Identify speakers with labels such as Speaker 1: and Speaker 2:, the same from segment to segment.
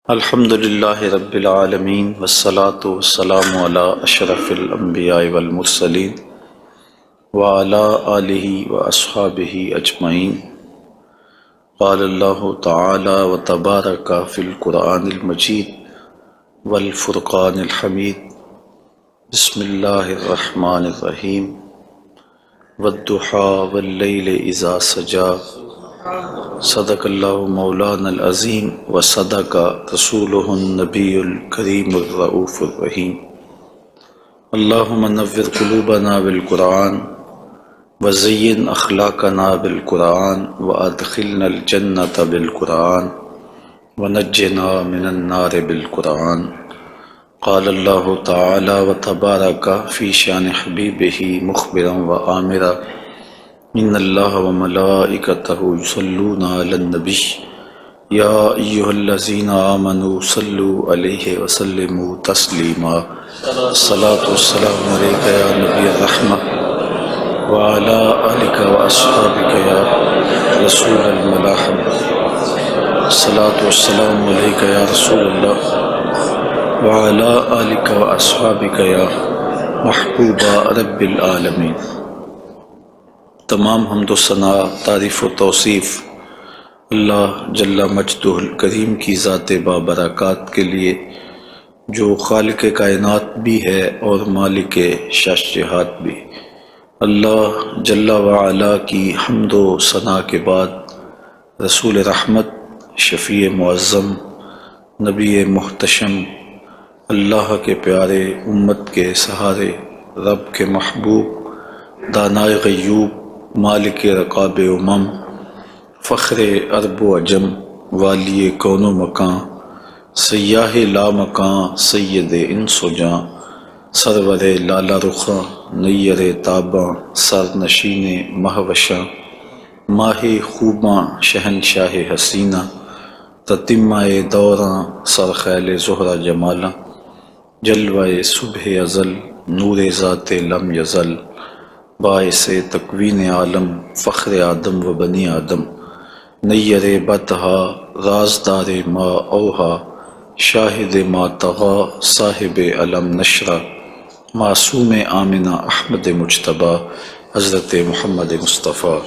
Speaker 1: الحمد للہ رب العالمین والصلاة والسلام علی اشرف الانبیاء والمرسلین وعلی آلہ واصحابہ اجمعین۔ قال اللہ تعالی وتبارک فی القرآن المجید والفرقان الحمید۔ بسم اللہ الرحمن الرحیم۔ والضحی واللیل اذا سجی۔ صدق اللہ مولانا العظیم وصدق رسولہ النبی الکریم الرؤوف الرحیم۔ اللہم نور قلوبنا بالقرآن وزین اخلاقنا بالقرآن وادخلنا الجنة بالقرآن ونجنا من النار بالقرآن۔ قال اللہ تعالی وتبارک فی شان حبیبہ مخبرا وآمرا ان اللہ وملائکتہ یصلون علی النبی یا ایہا الذین آمنوا صلوا علیہ وسلموا تسلیما۔ الصلاۃ والسلام علیک یا نبی الرحمہ وعلی آلک واصحابک یا رسول الملاحمہ۔ الصلاۃ والسلام علیک یا رسول اللہ وعلی آلک واصحابک یا محبوب رب العالمین۔ تمام حمد و ثناء، تعریف و توصیف اللہ جل مجدہ الکریم کی ذات بابرکات کے لیے، جو خالق کائنات بھی ہے اور مالک شاشہات بھی۔ اللہ جل وعلا کی حمد و ثناء کے بعد رسول رحمت، شفیع معظم، نبی محتشم، اللہ کے پیارے، امت کے سہارے، رب کے محبوب، دانائے غیوب، مالک رقاب امم، فخر عرب و عجم، والی کون و مکان، سیاہ لا مکان، سید انس و جاں، سرور لالا رخاں، نیر تاباں، سر نشین مہوشاں، ماہ خوباں، شہنشاہ حسینہ، تتمہ دوراں، سرخیل زہرہ جمالاں، جلوہ صبح ازل، نور ذات لم یزل، باعث تکوین عالم، فخر آدم و بنی آدم، نیر بطہا، رازدار ما اوہا، شاہد ما طغا، صاحب علم نشرہ، معصوم آمنہ احمد مجتبیٰ، حضرت محمد مصطفیٰ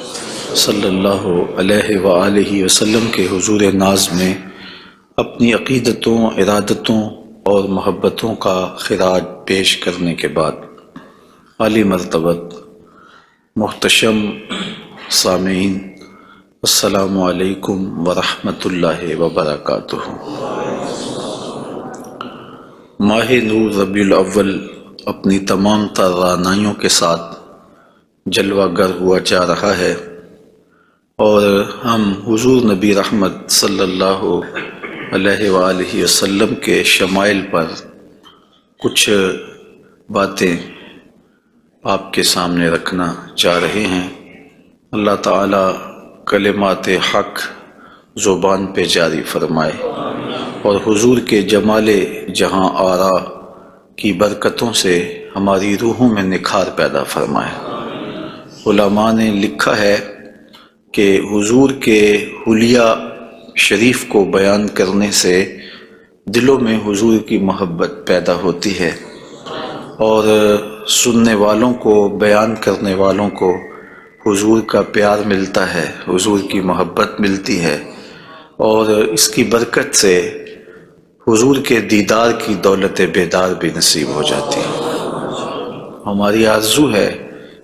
Speaker 1: صلی اللہ علیہ وآلہ وسلم کے حضور ناز میں اپنی عقیدتوں، ارادتوں اور محبتوں کا خراج پیش کرنے کے بعد، عالی مرتبت محتشم سامعین، السلام علیکم ورحمۃ اللہ وبرکاتہ۔ ماہ نور ربیع الاول اپنی تمام تر رعنائیوں کے ساتھ جلوہ گر ہوا جا رہا ہے، اور ہم حضور نبی رحمت صلی اللہ علیہ وآلہ وسلم کے شمائل پر کچھ باتیں آپ کے سامنے رکھنا چاہ رہے ہیں۔ اللہ تعالیٰ کلمات حق زبان پہ جاری فرمائے، اور حضور کے جمال جہاں آرا کی برکتوں سے ہماری روحوں میں نکھار پیدا فرمائے۔ علماء نے لکھا ہے کہ حضور کے حلیہ شریف کو بیان کرنے سے دلوں میں حضور کی محبت پیدا ہوتی ہے، اور سننے والوں کو، بیان کرنے والوں کو حضور کا پیار ملتا ہے، حضور کی محبت ملتی ہے، اور اس کی برکت سے حضور کے دیدار کی دولت بیدار بھی نصیب ہو جاتی ہے۔ ہماری آرزو ہے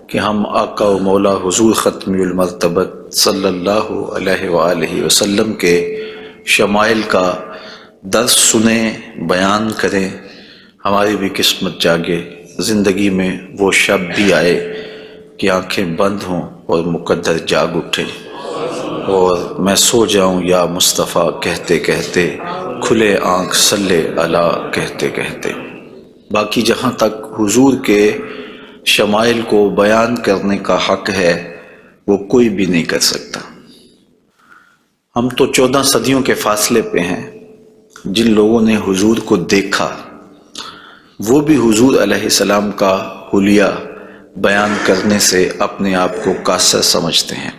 Speaker 1: کہ ہم آقا و مولا حضور ختمی المرتبت صلی اللہ علیہ وآلہ وسلم کے شمائل کا درس سنیں، بیان کریں، ہماری بھی قسمت جاگے، زندگی میں وہ شب بھی آئے کہ آنکھیں بند ہوں اور مقدر جاگ اٹھے، اور میں سو جاؤں یا مصطفیٰ کہتے کہتے، کھلے آنکھ صلی اللہ کہتے کہتے۔ باقی جہاں تک حضور کے شمائل کو بیان کرنے کا حق ہے، وہ کوئی بھی نہیں کر سکتا۔ ہم تو 14 صدیوں کے فاصلے پہ ہیں۔ جن لوگوں نے حضور کو دیکھا، وہ بھی حضور علیہ السلام کا حلیہ بیان کرنے سے اپنے آپ کو قاصر سمجھتے ہیں۔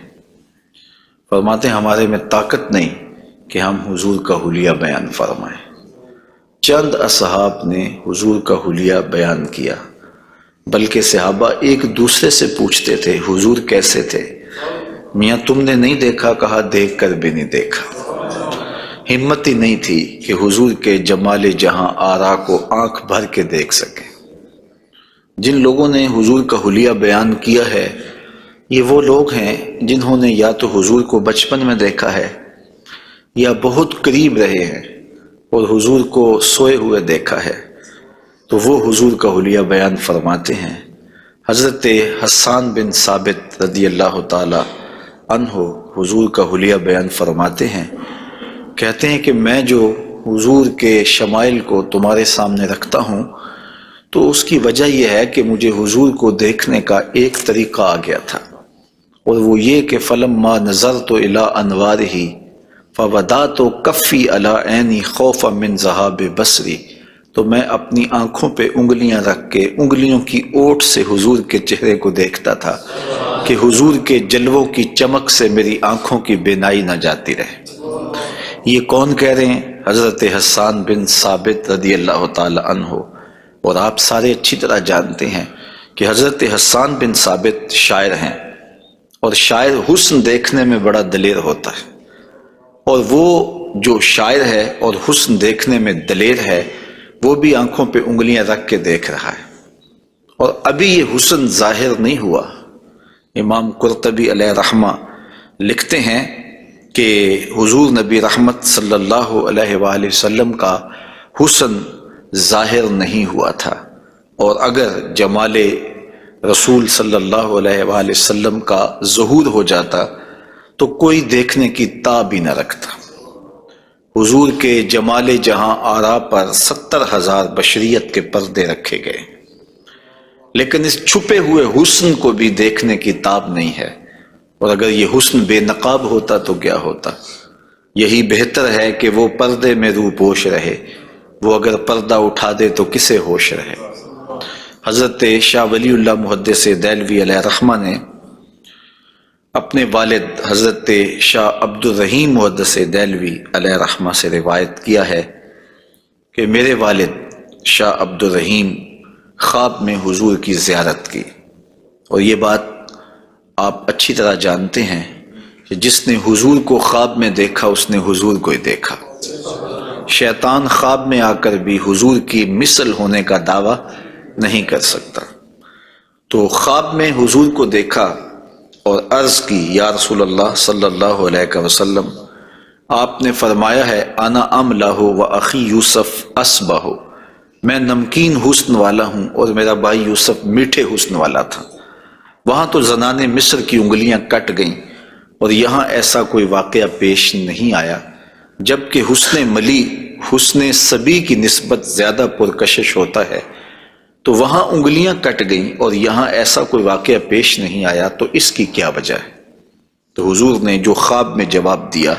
Speaker 1: فرماتے ہیں ہمارے میں طاقت نہیں کہ ہم حضور کا حلیہ بیان فرمائیں۔ چند اصحاب نے حضور کا حلیہ بیان کیا، بلکہ صحابہ ایک دوسرے سے پوچھتے تھے حضور کیسے تھے؟ میاں تم نے نہیں دیکھا؟ کہا دیکھ کر بھی نہیں دیکھا۔ ہمت ہی نہیں تھی کہ حضور کے جمال جہاں آرا کو آنکھ بھر کے دیکھ سکے۔ جن لوگوں نے حضور کا حلیہ بیان کیا ہے یہ وہ لوگ ہیں جنہوں نے یا تو حضور کو بچپن میں دیکھا ہے یا بہت قریب رہے ہیں اور حضور کو سوئے ہوئے دیکھا ہے، تو وہ حضور کا حلیہ بیان فرماتے ہیں۔ حضرت حسان بن ثابت رضی اللہ تعالی عنہ حضور کا حلیہ بیان فرماتے ہیں، کہتے ہیں کہ میں جو حضور کے شمائل کو تمہارے سامنے رکھتا ہوں تو اس کی وجہ یہ ہے کہ مجھے حضور کو دیکھنے کا ایک طریقہ آ گیا تھا، اور وہ یہ کہ فلما نظرت الی انوارہ فودعت کفی علی عینی خوفا من ذہاب بصری، تو میں اپنی آنکھوں پہ انگلیاں رکھ کے انگلیوں کی اوٹ سے حضور کے چہرے کو دیکھتا تھا کہ حضور کے جلووں کی چمک سے میری آنکھوں کی بینائی نہ جاتی رہے۔ یہ کون کہہ رہے ہیں؟ حضرت حسان بن ثابت رضی اللہ تعالی عنہ۔ اور آپ سارے اچھی طرح جانتے ہیں کہ حضرت حسان بن ثابت شاعر ہیں، اور شاعر حسن دیکھنے میں بڑا دلیر ہوتا ہے، اور وہ جو شاعر ہے اور حسن دیکھنے میں دلیر ہے وہ بھی آنکھوں پہ انگلیاں رکھ کے دیکھ رہا ہے، اور ابھی یہ حسن ظاہر نہیں ہوا۔ امام قرطبی علیہ رحمہ لکھتے ہیں کہ حضور نبی رحمت صلی اللہ علیہ وآلہ وسلم کا حسن ظاہر نہیں ہوا تھا، اور اگر جمال رسول صلی اللہ علیہ وآلہ وسلم کا ظہور ہو جاتا تو کوئی دیکھنے کی تاب ہی نہ رکھتا۔ حضور کے جمال جہاں آرا پر 70,000 بشریت کے پردے رکھے گئے، لیکن اس چھپے ہوئے حسن کو بھی دیکھنے کی تاب نہیں ہے، اور اگر یہ حسن بے نقاب ہوتا تو کیا ہوتا؟ یہی بہتر ہے کہ وہ پردے میں روح پوش رہے، وہ اگر پردہ اٹھا دے تو کسے ہوش رہے۔ حضرت شاہ ولی اللہ محدث دہلوی علیہ رحمہ نے اپنے والد حضرت شاہ عبد الرحیم محدث دہلوی علیہ رحمہ سے روایت کیا ہے کہ میرے والد شاہ عبد الرحیم خواب میں حضور کی زیارت کی، اور یہ بات آپ اچھی طرح جانتے ہیں کہ جس نے حضور کو خواب میں دیکھا اس نے حضور کو ہی دیکھا۔ شیطان خواب میں آ کر بھی حضور کی مثل ہونے کا دعویٰ نہیں کر سکتا۔ تو خواب میں حضور کو دیکھا اور عرض کی یا رسول اللہ صلی اللہ علیہ وسلم، آپ نے فرمایا ہے انا املہ و اخی یوسف اصبہ، میں نمکین حسن والا ہوں اور میرا بھائی یوسف میٹھے حسن والا تھا۔ وہاں تو زنان مصر کی انگلیاں کٹ گئیں، اور یہاں ایسا کوئی واقعہ پیش نہیں آیا، جبکہ حسن ملی حسن صبی کی نسبت زیادہ پرکشش ہوتا ہے، تو وہاں انگلیاں کٹ گئیں اور یہاں ایسا کوئی واقعہ پیش نہیں آیا، تو اس کی کیا وجہ ہے؟ تو حضور نے جو خواب میں جواب دیا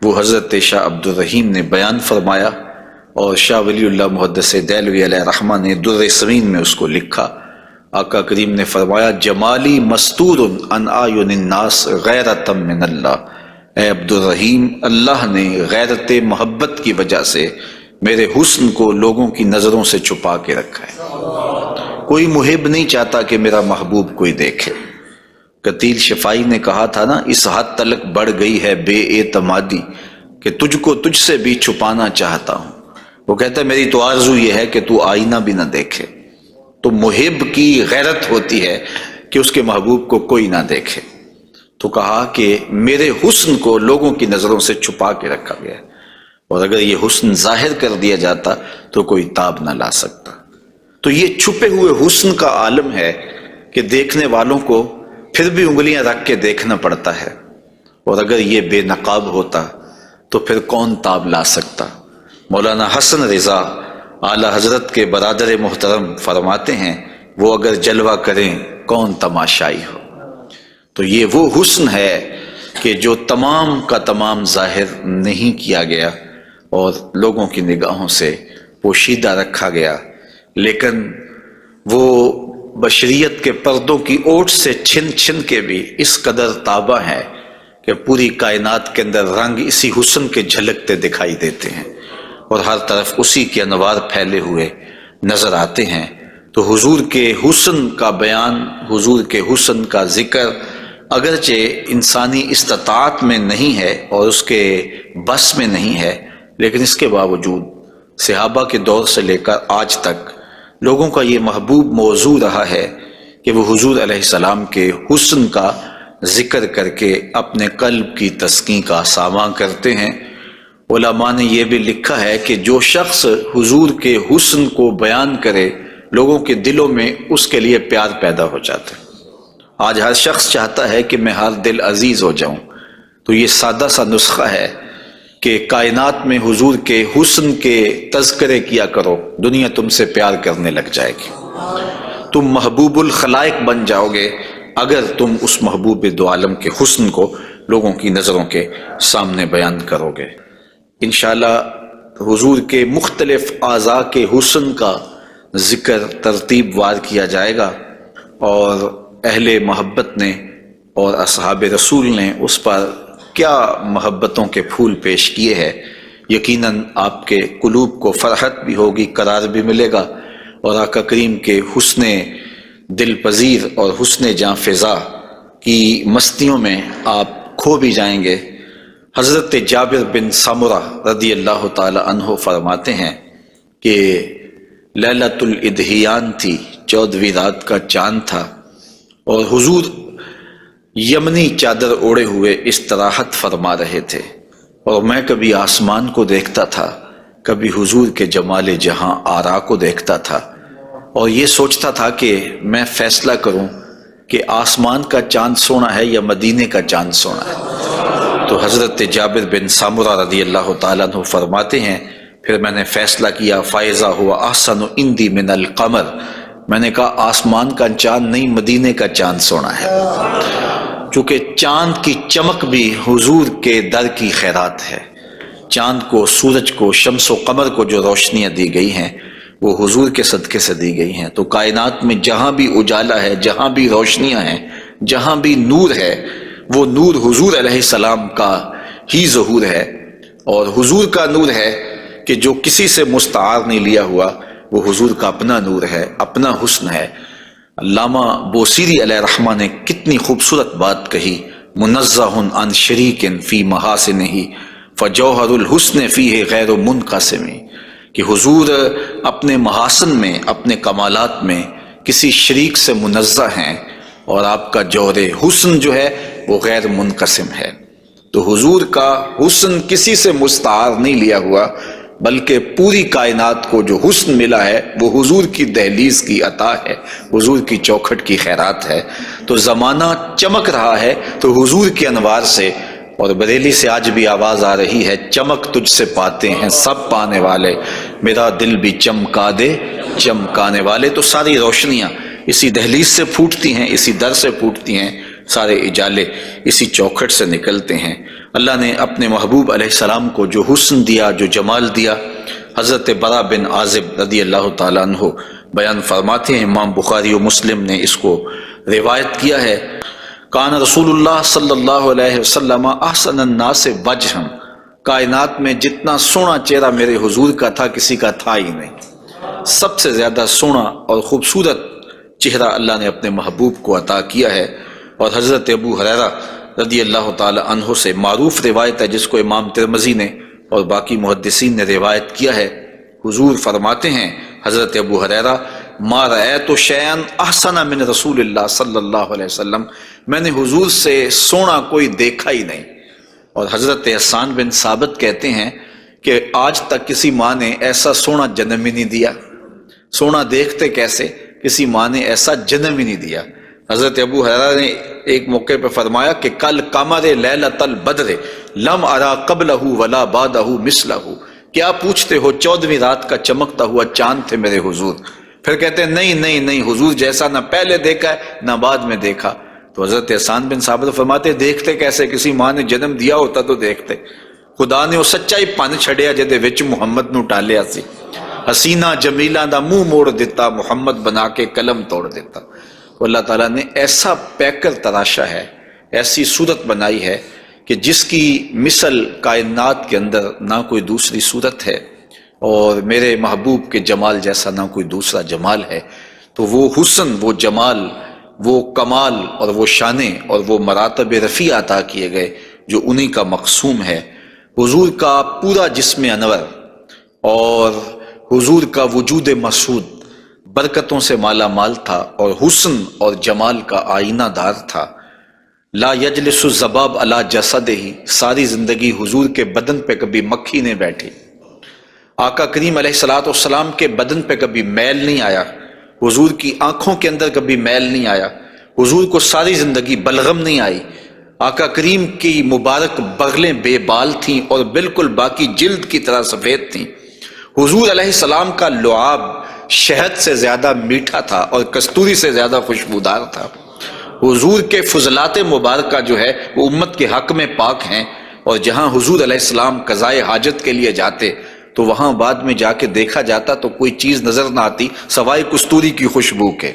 Speaker 1: وہ حضرت شاہ عبد الرحیم نے بیان فرمایا، اور شاہ ولی اللہ محدث دہلوی علیہ رحمہ نے در سمین میں اس کو لکھا۔ آقا کریم نے فرمایا جمالی مستور عن اعین الناس غیرۃ من اللہ، اے عبد الرحیم، اللہ نے غیرت محبت کی وجہ سے میرے حسن کو لوگوں کی نظروں سے چھپا کے رکھا ہے۔ کوئی محب نہیں چاہتا کہ میرا محبوب کوئی دیکھے۔ قتیل شفائی نے کہا تھا نا، اس حد تلک بڑھ گئی ہے بے اعتمادی کہ تجھ کو تجھ سے بھی چھپانا چاہتا ہوں۔ وہ کہتا ہے میری تو آرزو یہ ہے کہ تو آئینہ بھی نہ دیکھے۔ تو محب کی غیرت ہوتی ہے کہ اس کے محبوب کو کوئی نہ دیکھے، تو کہا کہ میرے حسن کو لوگوں کی نظروں سے چھپا کے رکھا گیا ہے، اور اگر یہ حسن ظاہر کر دیا جاتا تو کوئی تاب نہ لا سکتا۔ تو یہ چھپے ہوئے حسن کا عالم ہے کہ دیکھنے والوں کو پھر بھی انگلیاں رکھ کے دیکھنا پڑتا ہے، اور اگر یہ بے نقاب ہوتا تو پھر کون تاب لا سکتا۔ مولانا حسن رضا اعلی حضرت کے برادر محترم فرماتے ہیں وہ اگر جلوہ کریں کون تماشائی ہو۔ تو یہ وہ حسن ہے کہ جو تمام کا تمام ظاہر نہیں کیا گیا اور لوگوں کی نگاہوں سے پوشیدہ رکھا گیا، لیکن وہ بشریت کے پردوں کی اوٹ سے چھن چھن کے بھی اس قدر تابہ ہے کہ پوری کائنات کے اندر رنگ اسی حسن کے جھلکتے دکھائی دیتے ہیں۔ اور ہر طرف اسی کے انوار پھیلے ہوئے نظر آتے ہیں۔ تو حضور کے حسن کا بیان، حضور کے حسن کا ذکر اگرچہ انسانی استطاعت میں نہیں ہے اور اس کے بس میں نہیں ہے، لیکن اس کے باوجود صحابہ کے دور سے لے کر آج تک لوگوں کا یہ محبوب موضوع رہا ہے کہ وہ حضور علیہ السلام کے حسن کا ذکر کر کے اپنے قلب کی تسکین کا ساماں کرتے ہیں۔ علماء نے یہ بھی لکھا ہے کہ جو شخص حضور کے حسن کو بیان کرے لوگوں کے دلوں میں اس کے لیے پیار پیدا ہو جاتا ہے۔ آج ہر شخص چاہتا ہے کہ میں ہر دل عزیز ہو جاؤں، تو یہ سادہ سا نسخہ ہے کہ کائنات میں حضور کے حسن کے تذکرے کیا کرو، دنیا تم سے پیار کرنے لگ جائے گی۔ تم محبوب الخلائق بن جاؤ گے اگر تم اس محبوب دو عالم کے حسن کو لوگوں کی نظروں کے سامنے بیان کرو گے۔ انشاءاللہ حضور کے مختلف اعضاء کے حسن کا ذکر ترتیب وار کیا جائے گا، اور اہل محبت نے اور اصحاب رسول نے اس پر کیا محبتوں کے پھول پیش کیے ہیں۔ یقیناً آپ کے قلوب کو فرحت بھی ہوگی، قرار بھی ملے گا، اور آقا کریم کے حسن دل پذیر اور حسن جاں فضا کی مستیوں میں آپ کھو بھی جائیں گے۔ حضرت جابر بن سمرہ رضی اللہ تعالی عنہ فرماتے ہیں کہ لیلۃ الادحیان تھی، 14ویں رات کا چاند تھا، اور حضور یمنی چادر اوڑے ہوئے استراحت فرما رہے تھے، اور میں کبھی آسمان کو دیکھتا تھا، کبھی حضور کے جمال جہاں آرا کو دیکھتا تھا، اور یہ سوچتا تھا کہ میں فیصلہ کروں کہ آسمان کا چاند سونا ہے یا مدینے کا چاند سونا ہے۔ تو حضرت جابر بن سامرہ رضی اللہ تعالیٰ عنہ فرماتے ہیں پھر میں نے فیصلہ کیا فائزہ ہوا احسن عندی من القمر، میں نے کہا آسمان کا چاند نہیں مدینے کا چاند سونا ہے، چونکہ چاند کی چمک بھی حضور کے در کی خیرات ہے۔ چاند کو، سورج کو، شمس و قمر کو جو روشنیاں دی گئی ہیں وہ حضور کے صدقے سے دی گئی ہیں۔ تو کائنات میں جہاں بھی اجالا ہے، جہاں بھی روشنیاں ہیں، جہاں بھی نور ہے، وہ نور حضور علیہ السلام کا ہی ظہور ہے، اور حضور کا نور ہے کہ جو کسی سے مستعار نہیں لیا ہوا، وہ حضور کا اپنا نور ہے، اپنا حسن ہے۔ علامہ بوصیری علیہ رحمہ نے کتنی خوبصورت بات کہی، منزہ عن شریک فی محاسنہ فجوہر الحسن فیہ غیر منقسم، کہ حضور اپنے محاسن میں، اپنے کمالات میں کسی شریک سے منزہ ہیں، اور آپ کا جوہر حسن جو ہے وہ غیر منقسم ہے۔ تو حضور کا حسن کسی سے مستعار نہیں لیا ہوا، بلکہ پوری کائنات کو جو حسن ملا ہے وہ حضور کی دہلیز کی عطا ہے، حضور کی چوکھٹ کی خیرات ہے۔ تو زمانہ چمک رہا ہے تو حضور کے انوار سے، اور بریلی سے آج بھی آواز آ رہی ہے، چمک تجھ سے پاتے ہیں سب پانے والے، میرا دل بھی چمکا دے چمکانے والے۔ تو ساری روشنیاں اسی دہلیز سے پھوٹتی ہیں، اسی در سے پھوٹتی ہیں، سارے اجالے اسی چوکھٹ سے نکلتے ہیں۔ اللہ نے اپنے محبوب علیہ السلام کو جو حسن دیا، جو جمال دیا، حضرت برا بن عازب رضی اللہ تعالیٰ عنہ بیان فرماتے ہیں، امام بخاری و مسلم نے اس کو روایت کیا ہے، کان رسول اللہ صلی اللہ علیہ وسلم احسن الناس وجہا، کائنات میں جتنا سونا چہرہ میرے حضور کا تھا کسی کا تھا ہی نہیں، سب سے زیادہ سونا اور خوبصورت چہرہ اللہ نے اپنے محبوب کو عطا کیا ہے۔ اور حضرت ابو ہریرہ رضی اللہ تعالی عنہ سے معروف روایت ہے جس کو امام ترمذی نے اور باقی محدثین نے روایت کیا ہے، حضور فرماتے ہیں حضرت ابو ہریرہ، ما رأیت شیئا احسن من رسول اللہ صلی اللہ علیہ وسلم، میں نے حضور سے سونا کوئی دیکھا ہی نہیں۔ اور حضرت حسان بن ثابت کہتے ہیں کہ آج تک کسی ماں نے ایسا سونا جنم ہی نہیں دیا، سونا دیکھتے کیسے، کسی ماں نے ایسا جنم ہی نہیں دیا۔ حضرت ابو ہریرہ نے ایک موقع پہ فرمایا کہ کل قمر لیلۃ البدر لم ارا قبلہ ولا بعدہ مثلہ، کیا پوچھتے ہو 14ویں رات کا چمکتا ہوا چاند تھے میرے حضور؟ پھر کہتے ہیں نہیں نہیں نہیں، حضور جیسا نہ پہلے دیکھا ہے نہ بعد میں دیکھا۔ تو حضرت حسان بن ثابت فرماتے دیکھتے کیسے، کسی ماں نے جنم دیا ہوتا تو دیکھتے۔ خدا نے وہ سچائی پن چھڑیا جدے وچ محمد نو ٹالیا سی، حسینہ جمیلہ دا منہ موڑ دیتا، محمد بنا کے قلم توڑ دیتا۔ اللہ تعالیٰ نے ایسا پیکر تراشا ہے، ایسی صورت بنائی ہے کہ جس کی مثل کائنات کے اندر نہ کوئی دوسری صورت ہے۔ اور میرے محبوب کے جمال جیسا نہ کوئی دوسرا جمال ہے۔ تو وہ حسن، وہ جمال، وہ کمال اور وہ شانیں اور وہ مراتب رفیع عطا کیے گئے جو انہی کا مقسوم ہے۔ حضور کا پورا جسم انور اور حضور کا وجود مسعود برکتوں سے مالا مال تھا اور حسن اور جمال کا آئینہ دار تھا۔ لا یجلس الذباب علی جسدہ، ساری زندگی حضور کے بدن پہ کبھی مکھی نہیں بیٹھی۔ آقا کریم علیہ الصلوۃ والسلام کے بدن پہ کبھی میل نہیں آیا، حضور کی آنکھوں کے اندر کبھی میل نہیں آیا، حضور کو ساری زندگی بلغم نہیں آئی۔ آقا کریم کی مبارک بغلیں بے بال تھیں اور بالکل باقی جلد کی طرح سفید تھیں۔ حضور علیہ السلام کا لعاب شہد سے زیادہ میٹھا تھا اور کستوری سے زیادہ خوشبودار تھا۔ حضور کے فضلات مبارکہ جو ہے وہ امت کے حق میں پاک ہیں، اور جہاں حضور علیہ السلام قضائے حاجت کے لیے جاتے تو وہاں بعد میں جا کے دیکھا جاتا تو کوئی چیز نظر نہ آتی سوائے کستوری کی خوشبو کے۔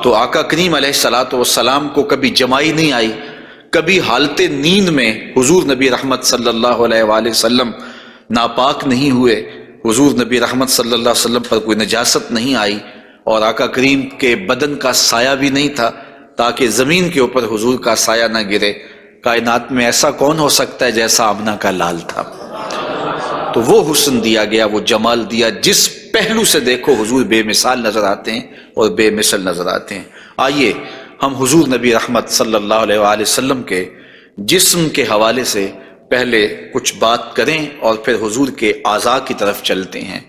Speaker 1: تو آقا کریم علیہ الصلوۃ والسلام کو کبھی جمائی نہیں آئی، کبھی حالت نیند میں حضور نبی رحمت صلی اللہ علیہ وآلہ وسلم ناپاک نہیں ہوئے، حضور نبی رحمت صلی اللہ علیہ وسلم پر کوئی نجاست نہیں آئی، اور آقا کریم کے بدن کا سایہ بھی نہیں تھا تاکہ زمین کے اوپر حضور کا سایہ نہ گرے۔ کائنات میں ایسا کون ہو سکتا ہے جیسا آمنہ کا لال تھا؟ تو وہ حسن دیا گیا، وہ جمال دیا، جس پہلو سے دیکھو حضور بے مثال نظر آتے ہیں اور بے مثل نظر آتے ہیں۔ آئیے ہم حضور نبی رحمت صلی اللہ علیہ وآلہ وسلم کے جسم کے حوالے سے پہلے کچھ بات کریں اور پھر حضور کے اعضاء کی طرف چلتے ہیں۔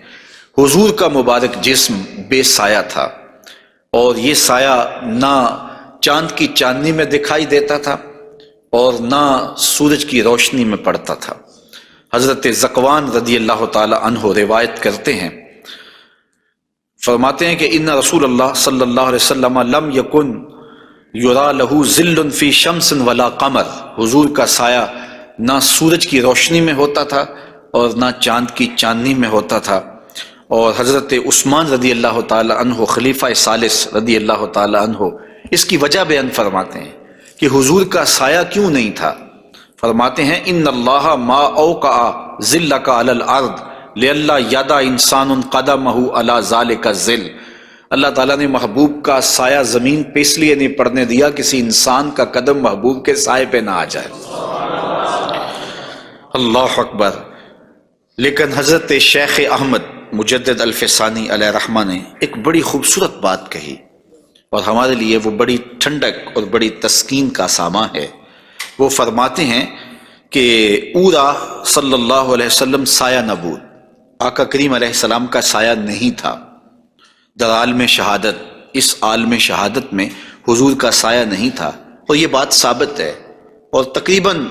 Speaker 1: حضور کا مبارک جسم بے سایہ تھا، اور یہ سایہ نہ چاند کی چاندنی میں دکھائی دیتا تھا اور نہ سورج کی روشنی میں پڑتا تھا۔ حضرت ذکوان رضی اللہ تعالی عنہ روایت کرتے ہیں، فرماتے ہیں کہ ان رسول اللہ صلی اللہ علیہ وسلم لم یکن یرا لہ ظل فی شمس ولا قمر، حضور کا سایہ نہ سورج کی روشنی میں ہوتا تھا اور نہ چاند کی چاندنی میں ہوتا تھا۔ اور حضرت عثمان رضی اللہ تعالی عنہ خلیفہ ثالث رضی اللہ تعالی عنہ اس کی وجہ بیان فرماتے ہیں کہ حضور کا سایہ کیوں نہیں تھا۔ فرماتے ہیں ان اللہ ما اوقع ظلک علی الارض لئلا یدع انسان قدمہ علی ذلک الظل، اللہ تعالیٰ نے محبوب کا سایہ زمین پہ اس لیے نہیں پڑنے دیا کسی انسان کا قدم محبوب کے سائے پہ نہ آ جائے۔ اللہ اکبر۔ لیکن حضرت شیخ احمد مجدد الفسانی علیہ رحمہ نے ایک بڑی خوبصورت بات کہی، اور ہمارے لیے وہ بڑی ٹھنڈک اور بڑی تسکین کا ساماں ہے۔ وہ فرماتے ہیں کہ اورا صلی اللہ علیہ وسلم سایہ نبود، آقا کریم علیہ السلام کا سایہ نہیں تھا۔ در عالم شہادت، اس عالم شہادت میں حضور کا سایہ نہیں تھا، اور یہ بات ثابت ہے، اور تقریباً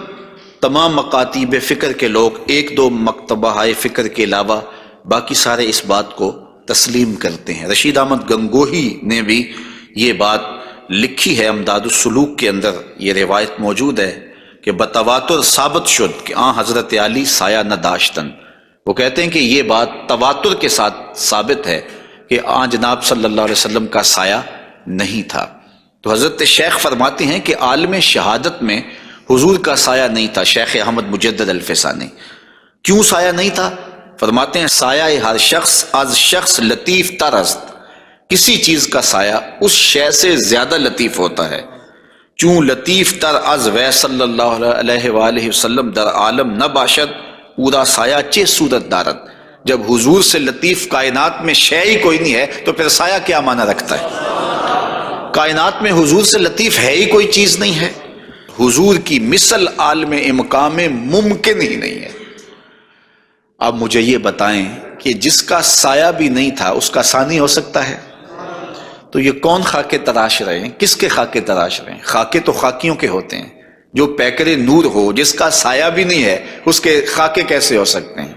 Speaker 1: تمام مکاتیب فکر کے لوگ، ایک دو مکتبہ فکر کے علاوہ باقی سارے اس بات کو تسلیم کرتے ہیں۔ رشید احمد گنگوہی نے بھی یہ بات لکھی ہے، امداد السلوک کے اندر یہ روایت موجود ہے کہ بتواتر ثابت شد کہ حضرت علی سایہ نہ داشتن۔ وہ کہتے ہیں کہ یہ بات تواتر کے ساتھ ثابت ہے کہ جناب صلی اللہ علیہ وسلم کا سایہ نہیں تھا۔ تو حضرت شیخ فرماتے ہیں کہ عالم شہادت میں حضور کا سایہ نہیں تھا۔ شیخ احمد مجدد الفسانی، کیوں سایہ نہیں تھا؟ فرماتے ہیں سایہ ہر شخص از شخص لطیف تر است، کسی چیز کا سایہ اس شے سے زیادہ لطیف ہوتا ہے، چون لطیف تر از وی صلی اللہ علیہ وآلہ وسلم در عالم نہ باشد اورا سایہ چے صورت دارد۔ جب حضور سے لطیف کائنات میں شے ہی کوئی نہیں ہے تو پھر سایہ کیا معنی رکھتا ہے؟ کائنات میں حضور سے لطیف ہے ہی کوئی چیز نہیں ہے، حضور کی مثل عالم امکان میں ممکن ہی نہیں ہے۔ اب مجھے یہ بتائیں کہ جس کا سایہ بھی نہیں تھا اس کا ثانی ہو سکتا ہے؟ تو یہ کون خاکے تراش رہے ہیں؟ کس کے خاکے تراش رہے ہیں؟ خاکے تو خاکیوں کے ہوتے ہیں۔ جو پیکر نور ہو، جس کا سایہ بھی نہیں ہے، اس کے خاکے کیسے ہو سکتے ہیں؟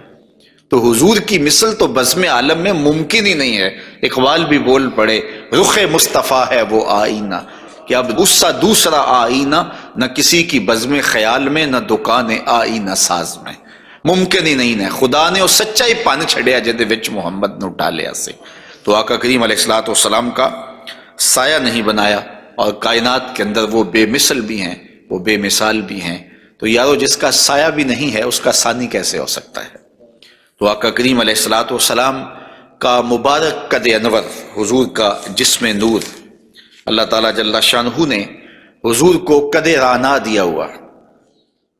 Speaker 1: تو حضور کی مثل تو بزم عالم میں ممکن ہی نہیں ہے۔ اقبال بھی بول پڑے رخ مصطفیٰ ہے وہ آئینہ، کہ اب اس سا دوسرا آئینہ نہ کسی کی بزم خیال میں، نہ دکان آئینہ ساز میں۔ ممکن ہی نہیں ہے۔ خدا نے وہ سچائی پان چھڑیا جدے وچ محمد نو ڈالیا سے۔ تو آقا کریم علیہ الصلوۃ والسلام کا سایہ نہیں بنایا، اور کائنات کے اندر وہ بے مثل بھی ہیں، وہ بے مثال بھی ہیں۔ تو یارو جس کا سایہ بھی نہیں ہے اس کا ثانی کیسے ہو سکتا ہے؟ تو آقا کریم علیہ الصلوۃ والسلام کا مبارک قد انور، حضور کا جسم نور، اللہ تعالیٰ جل شانہ نے حضور کو قد رانا دیا ہوا۔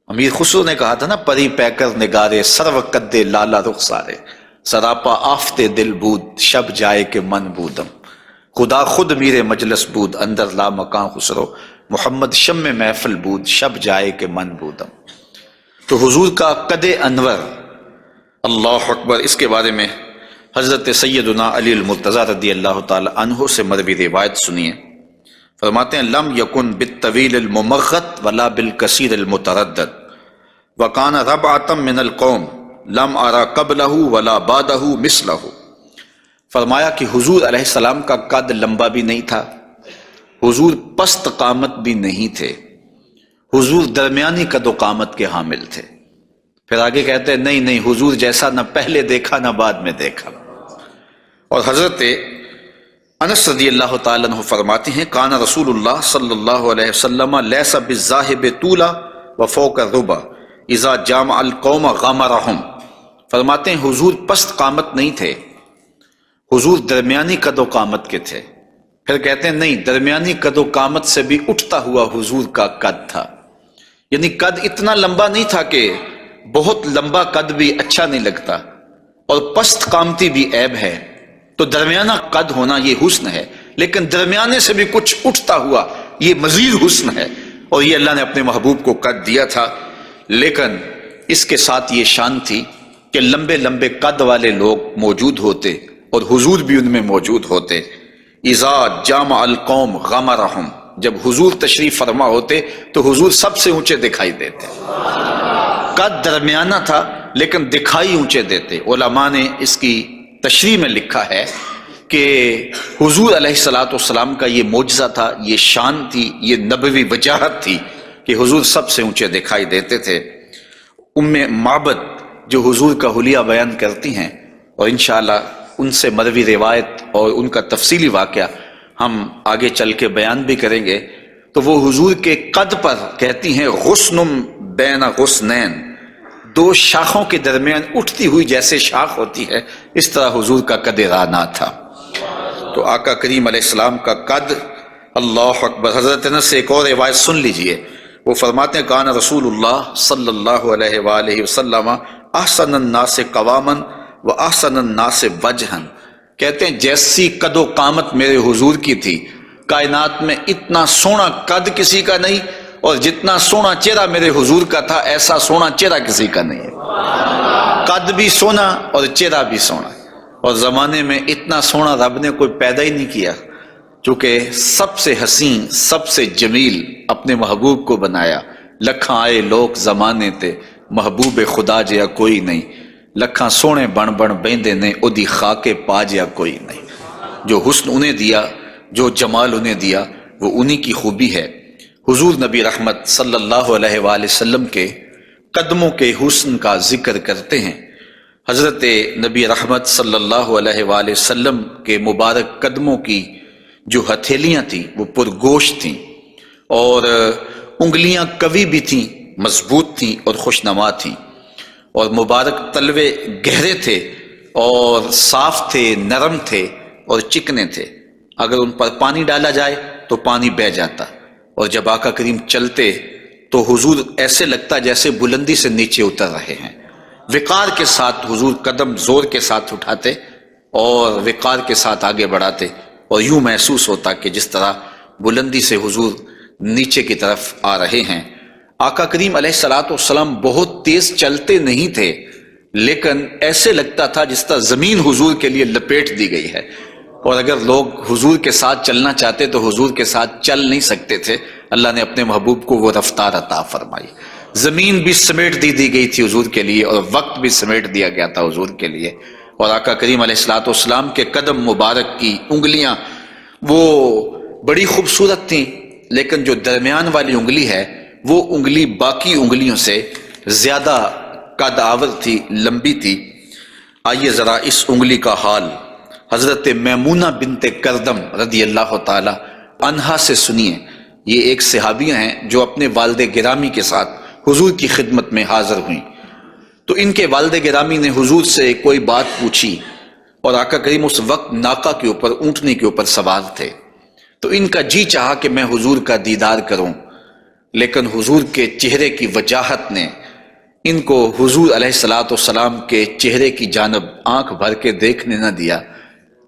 Speaker 1: امیر خسرو نے کہا تھا نا، پری پیکر نگارے سرو قد لالا رخسارے، سراپا آفتے دل بود شب جائے کہ من بودم، خدا خود میرے مجلس بود اندر لا مکان خسرو، محمد شم محفل بود شب جائے کہ من بودم۔ تو حضور کا قد انور، اللہ اکبر، اس کے بارے میں حضرت سیدنا علی المرتضیٰ رضی اللہ تعالی عنہ سے مروی روایت سنیے۔ فرماتے ہیں لم یکن بالطویل الممغت ولا بالکثیر المتردد وکان ربعۃ من القوم لم ارى قبلہ ولا بعدہ مثلہ۔ فرمایا کہ حضور علیہ السلام کا قد لمبا بھی نہیں تھا، حضور پست قامت بھی نہیں تھے، حضور درمیانی قد و قامت کے حامل تھے۔ پھر آگے کہتے ہیں نہیں حضور جیسا نہ پہلے دیکھا نہ بعد میں دیکھا۔ اور حضرت انس رضی اللہ تعالیٰ عنہ فرماتے ہیں کان رسول اللہ صلی اللہ علیہ وسلم لیس بالذاہب طولا وفوق الربا اذا جامع القوم غمرہم۔ فرماتے ہیں حضور پست قامت نہیں تھے، حضور درمیانی قد و قامت کے تھے۔ پھر کہتے ہیں نہیں، درمیانی قد و قامت سے بھی اٹھتا ہوا حضور کا قد تھا، یعنی قد اتنا لمبا نہیں تھا کہ بہت لمبا قد بھی اچھا نہیں لگتا اور پست قامتی بھی عیب ہے، تو درمیانہ قد ہونا یہ حسن ہے، لیکن درمیانے سے بھی کچھ اٹھتا ہوا یہ مزید حسن ہے، اور یہ اللہ نے اپنے محبوب کو قد دیا تھا۔ لیکن اس کے ساتھ یہ شان تھی کہ لمبے لمبے قد والے لوگ موجود ہوتے اور حضور بھی ان میں موجود ہوتے۔ اذا جامع القوم غمرہم، جب حضور تشریف فرما ہوتے تو حضور سب سے اونچے دکھائی دیتے، قد درمیانہ تھا لیکن دکھائی اونچے دیتے۔ علماء نے اس کی تشریح میں لکھا ہے کہ حضور علیہ الصلوۃ والسلام کا یہ معجزہ تھا، یہ شان تھی، یہ نبوی وجاہت تھی کہ حضور سب سے اونچے دکھائی دیتے تھے۔ ام معبد جو حضور کا حلیہ بیان کرتی ہیں، اور انشاءاللہ ان سے مروی روایت اور ان کا تفصیلی واقعہ ہم آگے چل کے بیان بھی کریں گے، تو وہ حضور کے قد پر کہتی ہیں غصن بین غصنین، دو شاخوں کے درمیان اٹھتی ہوئی جیسے شاخ ہوتی ہے، اس طرح حضور کا قد رانا تھا۔ تو آقا کریم علیہ السلام کا قد، اللہ اکبر۔ حضرت انس سے ایک اور روایت سن لیجئے، وہ فرماتے ہیں کان رسول اللہ صلی اللہ علیہ وآلہ وسلم احسن الناس قواما و احسن الناس وجہا، کہتے ہیں جیسی قد و قامت میرے حضور کی تھی، کائنات میں اتنا سونا قد کسی کا نہیں، اور جتنا سونا چہرہ میرے حضور کا تھا ایسا سونا چہرہ کسی کا نہیں ہے۔ قد بھی سونا اور چہرہ بھی سونا، اور زمانے میں اتنا سونا رب نے کوئی پیدا ہی نہیں کیا، چونکہ سب سے حسین سب سے جمیل اپنے محبوب کو بنایا۔ لکھاں آئے لوگ زمانے تے محبوب خدا جیا کوئی نہیں، لکھاں سونے بن بن بیندے نے اودی خاکے پا جیا کوئی نہیں۔ جو حسن انہیں دیا، جو جمال انہیں دیا، وہ انہی کی خوبی ہے۔ حضور نبی رحمت صلی اللہ علیہ وآلہ وسلم کے قدموں کے حسن کا ذکر کرتے ہیں۔ حضرت نبی رحمت صلی اللہ علیہ وآلہ وسلم کے مبارک قدموں کی جو ہتھیلیاں تھیں وہ پرگوشت تھیں، اور انگلیاں قوی بھی تھیں، مضبوط تھیں اور خوشنما تھیں، اور مبارک تلوے گہرے تھے اور صاف تھے، نرم تھے اور چکنے تھے، اگر ان پر پانی ڈالا جائے تو پانی بہہ جاتا، اور جب آقا کریم چلتے تو حضور ایسے لگتا جیسے بلندی سے نیچے اتر رہے ہیں۔ وقار کے ساتھ حضور قدم زور کے ساتھ اٹھاتے اور وقار کے ساتھ آگے بڑھاتے، اور یوں محسوس ہوتا کہ جس طرح بلندی سے حضور نیچے کی طرف آ رہے ہیں۔ آقا کریم علیہ الصلوۃ والسلام بہت تیز چلتے نہیں تھے، لیکن ایسے لگتا تھا جس طرح زمین حضور کے لیے لپیٹ دی گئی ہے، اور اگر لوگ حضور کے ساتھ چلنا چاہتے تو حضور کے ساتھ چل نہیں سکتے تھے۔ اللہ نے اپنے محبوب کو وہ رفتار عطا فرمائی، زمین بھی سمیٹ دی گئی تھی حضور کے لیے، اور وقت بھی سمیٹ دیا گیا تھا حضور کے لیے۔ اور آقا کریم علیہ الصلوۃ والسلام کے قدم مبارک کی انگلیاں وہ بڑی خوبصورت تھیں، لیکن جو درمیان والی انگلی ہے وہ انگلی باقی انگلیوں سے زیادہ قد آور تھی، لمبی تھی۔ آئیے ذرا اس انگلی کا حال حضرت میمونہ بنت کردم رضی اللہ تعالی عنہا سے سنیے۔ یہ ایک صحابیہ ہیں جو اپنے والد گرامی کے ساتھ حضور کی خدمت میں حاضر ہوئیں۔ تو ان کے والد گرامی نے حضور سے کوئی بات پوچھی، اور آقا کریم اس وقت ناقہ کے اوپر، اونٹنی کے اوپر سوار تھے، تو ان کا جی چاہا کہ میں حضور کا دیدار کروں، لیکن حضور کے چہرے کی وجاہت نے ان کو حضور علیہ الصلاۃ والسلام کے چہرے کی جانب آنکھ بھر کے دیکھنے نہ دیا،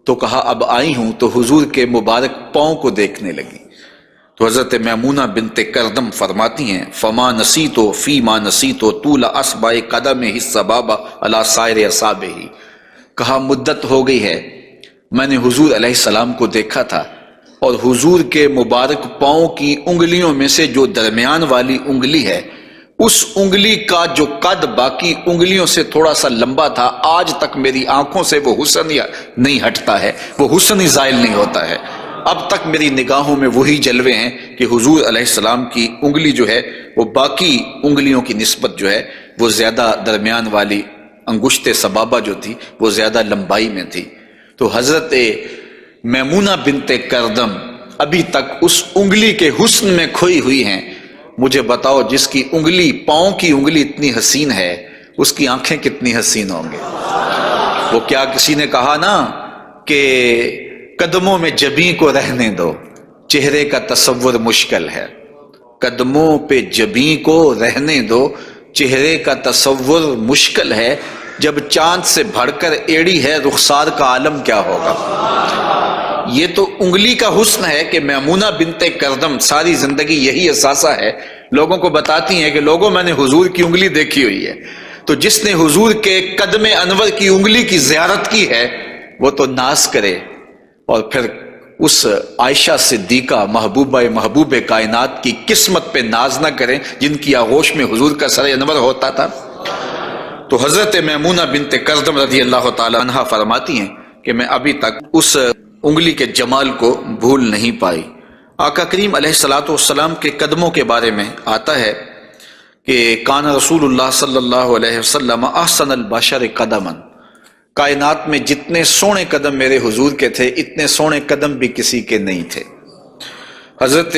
Speaker 1: تو کہا اب آئی ہوں تو حضور کے مبارک پاؤں کو دیکھنے لگی۔ تو حضرت میمونہ بنت کردم فرماتی ہیں فما نسیتو فی ما نسیتو طول اصبع قدمہ السبابہ علی سائر اصابعہ، کہا مدت ہو گئی ہے میں نے حضور علیہ السلام کو دیکھا تھا، اور حضور کے مبارک پاؤں کی انگلیوں میں سے جو درمیان والی انگلی ہے، اس انگلی کا جو قد باقی انگلیوں سے تھوڑا سا لمبا تھا، آج تک میری آنکھوں سے وہ حسن نہیں ہٹتا ہے، وہ حسن ہی زائل نہیں ہوتا ہے، اب تک میری نگاہوں میں وہی جلوے ہیں کہ حضور علیہ السلام کی انگلی جو ہے وہ باقی انگلیوں کی نسبت جو ہے وہ زیادہ درمیان والی انگشت سبابہ جو تھی وہ زیادہ لمبائی میں تھی۔ تو حضرت میمونہ بنت کردم ابھی تک اس انگلی کے حسن میں کھوئی ہوئی ہیں۔ مجھے بتاؤ جس کی انگلی، پاؤں کی انگلی اتنی حسین ہے، اس کی آنکھیں کتنی حسین ہوں گے۔ وہ کیا کسی نے کہا نا کہ قدموں میں جبیں کو رہنے دو، چہرے کا تصور مشکل ہے، قدموں پہ جبیں کو رہنے دو، چہرے کا تصور مشکل ہے، جب چاند سے بڑھ کر ایڑی ہے رخسار کا عالم کیا ہوگا۔ یہ تو انگلی کا حسن ہے کہ میمونہ بنت کردم ساری زندگی یہی احساسہ ہے، لوگوں کو بتاتی ہیں کہ لوگوں میں نے حضور کی انگلی دیکھی ہوئی ہے۔ تو جس نے حضور کے قدم انور کی انگلی کی زیارت کی ہے وہ تو ناز کرے، اور پھر اس عائشہ صدیقہ محبوب کائنات کی قسمت پہ ناز نہ کریں جن کی آغوش میں حضور کا سر انور ہوتا تھا۔ تو حضرت میمونہ بنت کردم رضی اللہ تعالی عنہا فرماتی ہیں کہ میں ابھی تک اس انگلی کے جمال کو بھول نہیں پائی۔ آقا کریم علیہ الصلاۃ والسلام کے قدموں کے بارے میں آتا ہے کہ کان رسول اللہ صلی اللہ علیہ وسلم احسن البشر قدما، کائنات میں جتنے سونے قدم میرے حضور کے تھے اتنے سونے قدم بھی کسی کے نہیں تھے۔ حضرت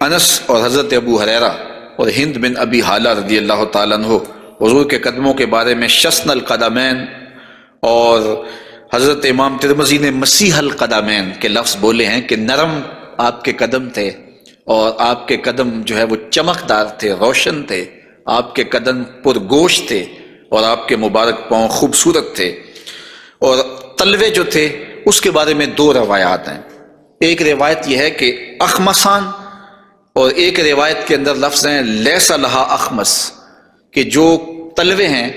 Speaker 1: انس اور حضرت ابو ہریرہ اور ہند بن ابی حالہ رضی اللہ تعالیٰ عنہ حضور کے قدموں کے بارے میں شسن القدمین، اور حضرت امام ترمذی نے مسیح القدمین کے لفظ بولے ہیں کہ نرم آپ کے قدم تھے، اور آپ کے قدم جو ہے وہ چمکدار تھے، روشن تھے، آپ کے قدم پرگوشت تھے، اور آپ کے مبارک پاؤں خوبصورت تھے۔ اور تلوے جو تھے اس کے بارے میں دو روایات ہیں، ایک روایت یہ ہے کہ اخمسان، اور ایک روایت کے اندر لفظ ہیں لیس لہا اخمس، کہ جو تلوے ہیں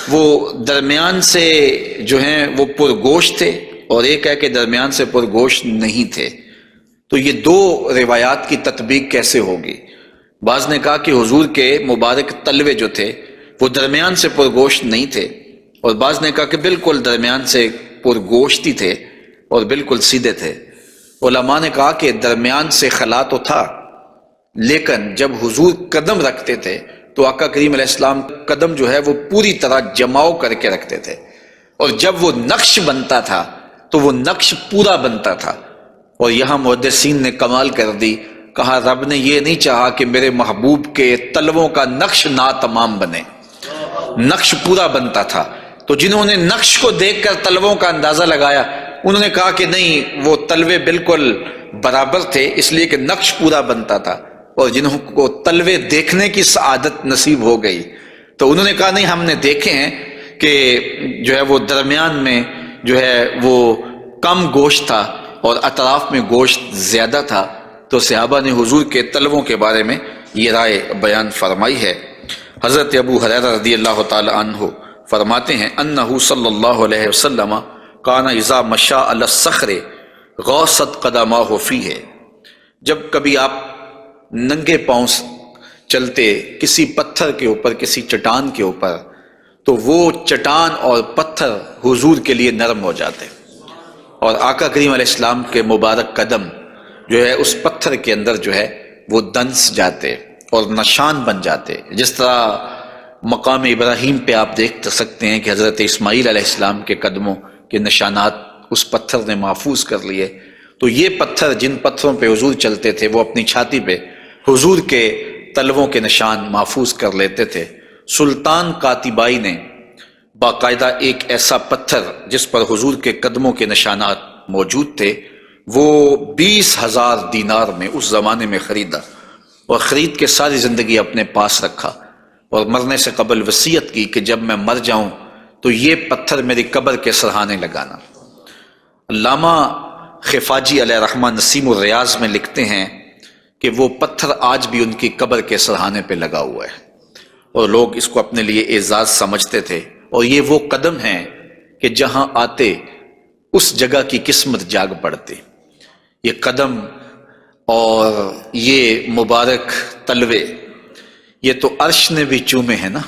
Speaker 1: وہ درمیان سے جو ہیں وہ پرگوشت تھے، اور ایک ہے کہ درمیان سے پرگوشت نہیں تھے۔ تو یہ دو روایات کی تطبیق کیسے ہوگی؟ بعض نے کہا کہ حضور کے مبارک تلوے جو تھے وہ درمیان سے پرگوشت نہیں تھے، اور بعض نے کہا کہ بالکل درمیان سے پرگوشت ہی تھے اور بالکل سیدھے تھے۔ علماء نے کہا کہ درمیان سے خلا تو تھا، لیکن جب حضور قدم رکھتے تھے تو آقا کریم علیہ السلام قدم جو ہے وہ پوری طرح جماؤ کر کے رکھتے تھے، اور جب وہ نقش بنتا تھا تو وہ نقش پورا بنتا تھا۔ اور یہاں محدثین نے کمال کر دی، کہا رب نے یہ نہیں چاہا کہ میرے محبوب کے تلووں کا نقش ناتمام بنے، نقش پورا بنتا تھا۔ تو جنہوں نے نقش کو دیکھ کر تلووں کا اندازہ لگایا انہوں نے کہا کہ نہیں، وہ تلوے بالکل برابر تھے اس لیے کہ نقش پورا بنتا تھا، اور جنہوں کو تلوے دیکھنے کی سعادت نصیب ہو گئی تو انہوں نے کہا نہیں، ہم نے دیکھے ہیں کہ جو ہے وہ درمیان میں جو ہے وہ کم گوشت تھا اور اطراف میں گوشت زیادہ تھا۔ تو صحابہ نے حضور کے تلووں کے بارے میں یہ رائے بیان فرمائی ہے۔ حضرت ابو ہریرہ رضی اللہ تعالی عنہ فرماتے ہیں انہ صلی اللہ علیہ وسلم کان اذا مشى علی الصخر غاصت قدماہ فیہ، جب کبھی آپ ننگے پاؤں چلتے کسی پتھر کے اوپر، کسی چٹان کے اوپر، تو وہ چٹان اور پتھر حضور کے لیے نرم ہو جاتے، اور آقا کریم علیہ السلام کے مبارک قدم جو ہے اس پتھر کے اندر جو ہے وہ دنس جاتے اور نشان بن جاتے۔ جس طرح مقام ابراہیم پہ آپ دیکھ سکتے ہیں کہ حضرت اسماعیل علیہ السلام کے قدموں کے نشانات اس پتھر نے محفوظ کر لیے، تو یہ پتھر جن پتھروں پہ حضور چلتے تھے وہ اپنی چھاتی پہ حضور کے تلووں کے نشان محفوظ کر لیتے تھے۔ سلطان قاتبائی نے باقاعدہ ایک ایسا پتھر جس پر حضور کے قدموں کے نشانات موجود تھے وہ 20,000 دینار میں اس زمانے میں خریدا، اور خرید کے ساری زندگی اپنے پاس رکھا، اور مرنے سے قبل وصیت کی کہ جب میں مر جاؤں تو یہ پتھر میری قبر کے سرہانے لگانا۔ علامہ خفاجی علیہ رحمہ نسیم الریاض میں لکھتے ہیں کہ وہ پتھر آج بھی ان کی قبر کے سرہانے پہ لگا ہوا ہے، اور لوگ اس کو اپنے لیے اعزاز سمجھتے تھے، اور یہ وہ قدم ہیں کہ جہاں آتے اس جگہ کی قسمت جاگ پڑتی۔ یہ قدم اور یہ مبارک تلوے یہ تو عرش نے بھی چومے ہیں نا۔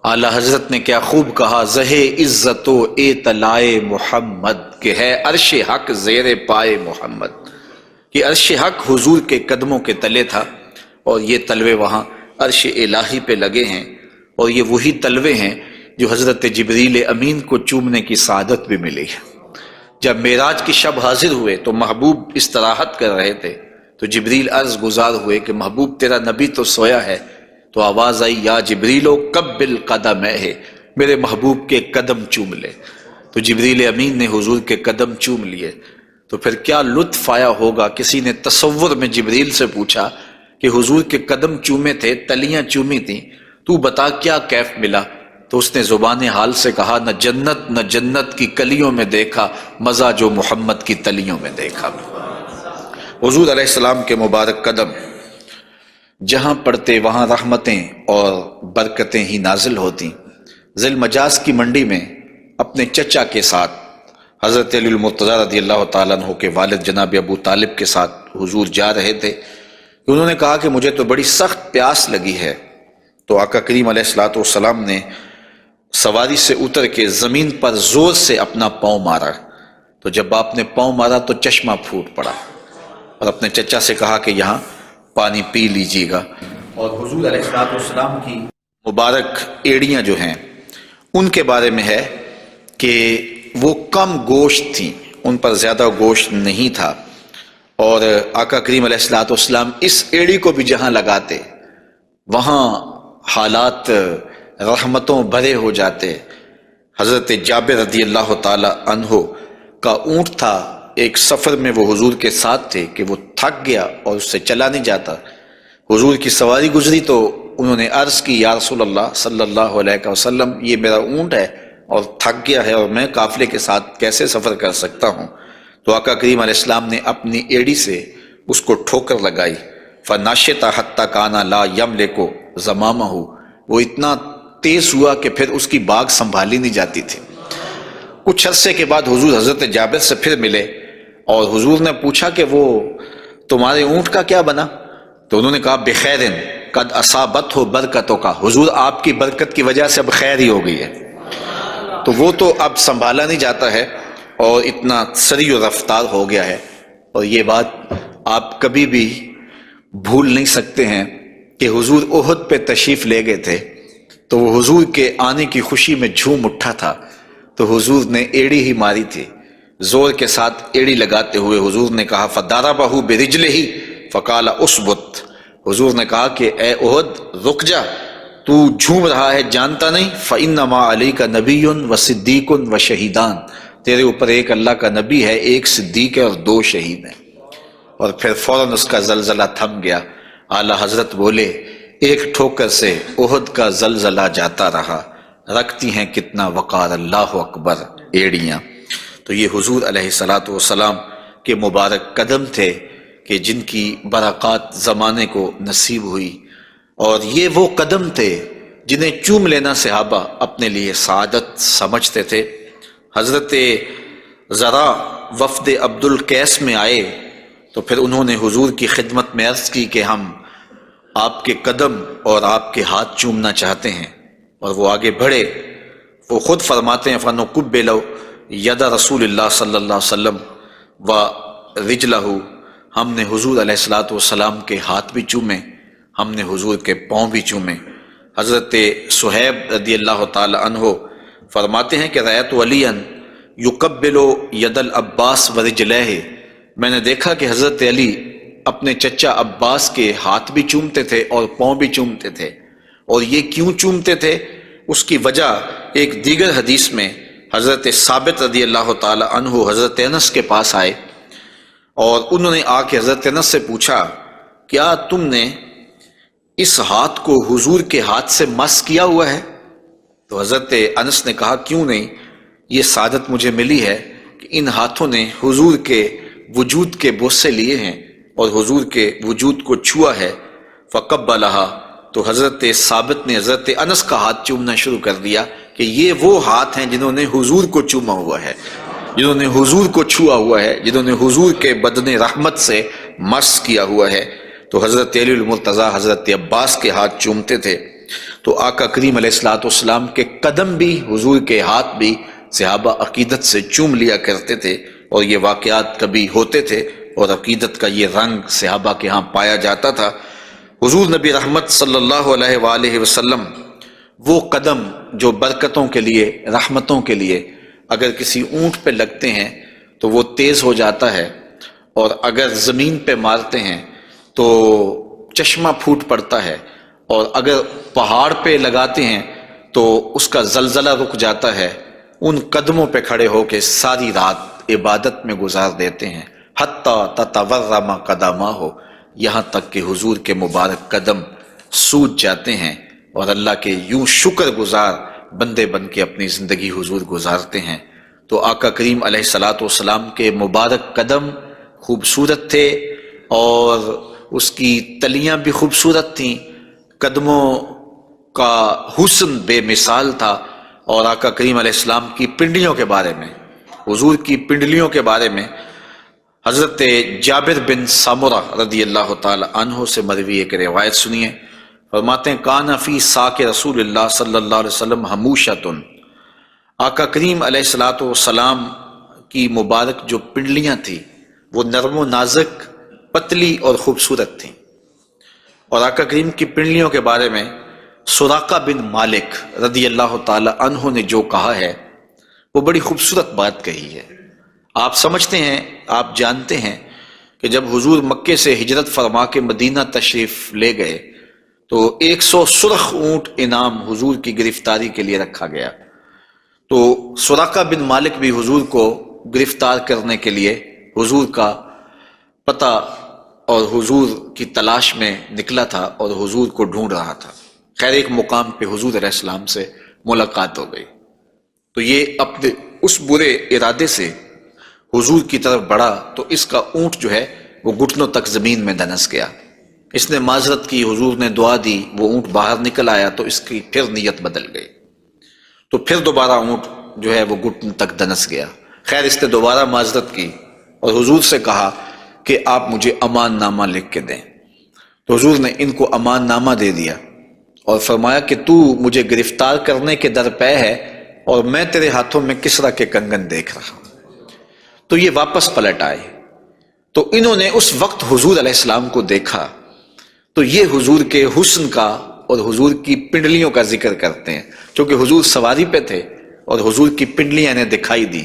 Speaker 1: اعلی حضرت نے کیا خوب کہا، زہے عزت و اطلاع محمد، کہ ہے عرش حق زیر پائے محمد، کہ عرش حق حضور کے قدموں کے تلے تھا، اور یہ تلوے وہاں عرش الہی پہ لگے ہیں، اور یہ وہی تلوے ہیں جو حضرت جبریل امین کو چومنے کی سعادت بھی ملی ہے۔ جب معراج کی شب حاضر ہوئے تو محبوب استراحت کر رہے تھے، تو جبریل عرض گزار ہوئے کہ محبوب تیرا نبی تو سویا ہے، تو آواز آئی یا جبریلو قبل قدمہ ہے، میرے محبوب کے قدم چوم لے۔ تو جبریل امین نے حضور کے قدم چوم لیے، تو پھر کیا لطف آیا ہوگا۔ کسی نے تصور میں جبریل سے پوچھا کہ حضور کے قدم چومے تھے، تلیاں چومی تھیں، تو بتا کیا کیف ملا؟ تو اس نے زبان حال سے کہا، نہ جنت کی کلیوں میں دیکھا مزہ جو محمد کی تلیوں میں دیکھا۔ حضور علیہ السلام کے مبارک قدم جہاں پڑتے وہاں رحمتیں اور برکتیں ہی نازل ہوتی۔ ذی المجاز کی منڈی میں اپنے چچا کے ساتھ حضرت علی المرتضیٰ رضی اللہ تعالیٰ عنہ کے والد جناب ابو طالب کے ساتھ حضور جا رہے تھے۔ انہوں نے کہا کہ مجھے تو بڑی سخت پیاس لگی ہے، تو آقا کریم علیہ الصلوۃ والسلام نے سواری سے اتر کے زمین پر زور سے اپنا پاؤں مارا، تو جب آپ نے پاؤں مارا تو چشمہ پھوٹ پڑا، اور اپنے چچا سے کہا کہ یہاں پانی پی لیجیے گا۔ اور حضور علیہ الصلوۃ والسلام کی مبارک ایڑیاں جو ہیں ان کے بارے میں ہے کہ وہ کم گوشت تھیں، ان پر زیادہ گوشت نہیں تھا، اور آقا کریم علیہ الصلوۃ والسلام اس ایڑی کو بھی جہاں لگاتے وہاں حالات رحمتوں بھرے ہو جاتے۔ حضرت جابر رضی اللہ تعالی عنہ کا اونٹ تھا، ایک سفر میں وہ حضور کے ساتھ تھے کہ وہ تھک گیا اور اس سے چلا نہیں جاتا۔ حضور کی سواری گزری تو انہوں نے عرض کی، یا رسول اللہ صلی اللہ علیہ وسلم، یہ میرا اونٹ ہے اور تھک گیا ہے، اور میں قافلے کے ساتھ کیسے سفر کر سکتا ہوں؟ تو آقا کریم علیہ السلام نے اپنی ایڑی سے اس کو ٹھوکر لگائی، فناشطہ حتی کانا لا یملک زمامہ، وہ اتنا تیز ہوا کہ پھر اس کی باگ سنبھالی نہیں جاتی تھی۔ کچھ عرصے کے بعد حضور حضرت جابر سے پھر ملے، اور حضور نے پوچھا کہ وہ تمہارے اونٹ کا کیا بنا؟ تو انہوں نے کہا بخیرن قد اصابت ہو برکتوں کا، حضور آپ کی برکت کی وجہ سے اب خیر ہی ہو گئی ہے۔ تو وہ تو اب سنبھالا نہیں جاتا ہے اور اتنا سری و رفتار ہو گیا ہے۔ اور یہ بات آپ کبھی بھی بھول نہیں سکتے ہیں کہ حضور احد پہ تشریف لے گئے تھے، تو وہ حضور کے آنے کی خوشی میں جھوم اٹھا تھا، تو حضور نے ایڑی ہی ماری تھی، زور کے ساتھ ایڑی لگاتے ہوئے حضور نے کہا فضربہ برجلہ فقال اثبت، حضور نے کہا کہ اے احد رک جا، تو جھوم رہا ہے جانتا نہیں، فإنما علیک نبی و صدیق و شہیدان، تیرے اوپر ایک اللہ کا نبی ہے، ایک صدیق ہے اور 2 شہید ہیں۔ اور پھر فوراً اس کا زلزلہ تھم گیا۔ اعلیٰ حضرت بولے، ایک ٹھوکر سے احد کا زلزلہ جاتا رہا، رکھتی ہیں کتنا وقار اللہ اکبر ایڑیاں۔ تو یہ حضور علیہ الصلوۃ والسلام کے مبارک قدم تھے کہ جن کی برکات زمانے کو نصیب ہوئی، اور یہ وہ قدم تھے جنہیں چوم لینا صحابہ اپنے لیے سعادت سمجھتے تھے۔ حضرت ذرا وفد عبد القیس میں آئے تو پھر انہوں نے حضور کی خدمت میں عرض کی کہ ہم آپ کے قدم اور آپ کے ہاتھ چومنا چاہتے ہیں، اور وہ آگے بڑھے۔ وہ خود فرماتے ہیں فَنُقُبِّلُ یَدَ رسول اللہ صلی اللہ علیہ وسلم وَرِجْلَهُ، ہم نے حضور علیہ الصلوۃ والسلام کے ہاتھ بھی چومے، ہم نے حضور کے پاؤں بھی چومے۔ حضرت صہیب رضی اللہ تعالی عنہ فرماتے ہیں کہ رأیت علیٰ یقبل ید العباس ورجلہ، میں نے دیکھا کہ حضرت علی اپنے چچا عباس کے ہاتھ بھی چومتے تھے اور پاؤں بھی چومتے تھے، اور یہ کیوں چومتے تھے؟ اس کی وجہ ایک دیگر حدیث میں حضرت ثابت رضی اللہ تعالی عنہ حضرت انس کے پاس آئے اور انہوں نے آ کے حضرت انس سے پوچھا کیا تم نے اس ہاتھ کو حضور کے ہاتھ سے مس کیا ہوا ہے؟ تو حضرت انس نے کہا کیوں نہیں، یہ سعادت مجھے ملی ہے کہ ان ہاتھوں نے حضور کے وجود کے بوسے لیے ہیں اور حضور کے وجود کو چھوا ہے۔ فقبلہا، تو حضرت ثابت نے حضرت انس کا ہاتھ چومنا شروع کر دیا کہ یہ وہ ہاتھ ہیں جنہوں نے حضور کو چوما ہوا ہے، جنہوں نے حضور کو چھوا ہوا ہے، جنہوں نے حضور کے بدن رحمت سے مس کیا ہوا ہے۔ تو حضرت علی المرتضیٰ حضرت عباس کے ہاتھ چومتے تھے، تو آقا کریم علیہ الصلوۃ والسلام کے قدم بھی، حضور کے ہاتھ بھی صحابہ عقیدت سے چوم لیا کرتے تھے، اور یہ واقعات کبھی ہوتے تھے اور عقیدت کا یہ رنگ صحابہ کے ہاں پایا جاتا تھا۔ حضور نبی رحمت صلی اللہ علیہ وآلہ وسلم وہ قدم جو برکتوں کے لیے، رحمتوں کے لیے اگر کسی اونٹ پہ لگتے ہیں تو وہ تیز ہو جاتا ہے، اور اگر زمین پہ مارتے ہیں تو چشمہ پھوٹ پڑتا ہے، اور اگر پہاڑ پہ لگاتے ہیں تو اس کا زلزلہ رک جاتا ہے۔ ان قدموں پہ کھڑے ہو کے ساری رات عبادت میں گزار دیتے ہیں، حتیٰ تتورم قدماہ، یہاں تک کہ حضور کے مبارک قدم سوج جاتے ہیں، اور اللہ کے یوں شکر گزار بندے بن کے اپنی زندگی حضور گزارتے ہیں۔ تو آقا کریم علیہ الصلوۃ والسلام کے مبارک قدم خوبصورت تھے، اور اس کی تلیاں بھی خوبصورت تھیں، قدموں کا حسن بے مثال تھا۔ اور آقا کریم علیہ السلام کی پنڈلیوں کے بارے میں، حضور کی پنڈلیوں کے بارے میں حضرت جابر بن سمرہ رضی اللہ تعالی عنہ سے مروی ایک روایت سنیے۔ فرماتے ہیں کان فی ساق رسول اللہ صلی اللہ علیہ وسلم حموشۃ، آقا کریم علیہ الصلوۃ والسلام کی مبارک جو پنڈلیاں تھیں وہ نرم و نازک، پتلی اور خوبصورت تھیں۔ اور آقا کریم کی پنڈلیوں کے بارے میں سراقہ بن مالک رضی اللہ تعالی عنہ نے جو کہا ہے وہ بڑی خوبصورت بات کہی ہے۔ آپ سمجھتے ہیں، آپ جانتے ہیں کہ جب حضور مکے سے ہجرت فرما کے مدینہ تشریف لے گئے تو 100 سرخ اونٹ انعام حضور کی گرفتاری کے لیے رکھا گیا۔ تو سراقہ بن مالک بھی حضور کو گرفتار کرنے کے لیے حضور کا پتہ اور حضور کی تلاش میں نکلا تھا اور حضور کو ڈھونڈ رہا تھا۔ خیر ایک مقام پہ حضور علیہ السلام سے ملاقات ہو گئی، تو یہ اپنے اس برے ارادے سے حضور کی طرف بڑھا تو اس کا اونٹ جو ہے وہ گھٹنوں تک زمین میں دنس گیا۔ اس نے معذرت کی، حضور نے دعا دی، وہ اونٹ باہر نکل آیا تو اس کی پھر نیت بدل گئی، تو پھر دوبارہ اونٹ جو ہے وہ گھٹن تک دنس گیا۔ خیر اس نے دوبارہ معذرت کی اور حضور سے کہا کہ آپ مجھے امان نامہ لکھ کے دیں۔ تو حضور نے ان کو امان نامہ دے دیا اور فرمایا کہ تو مجھے گرفتار کرنے کے درپے ہے اور میں تیرے ہاتھوں میں کسرا کے کنگن دیکھ رہا ہوں۔ تو یہ واپس پلٹ آئے، تو انہوں نے اس وقت حضور علیہ السلام کو دیکھا، تو یہ حضور کے حسن کا اور حضور کی پنڈلیوں کا ذکر کرتے ہیں، کیونکہ حضور سواری پہ تھے اور حضور کی پنڈلیاں انہیں دکھائی دی۔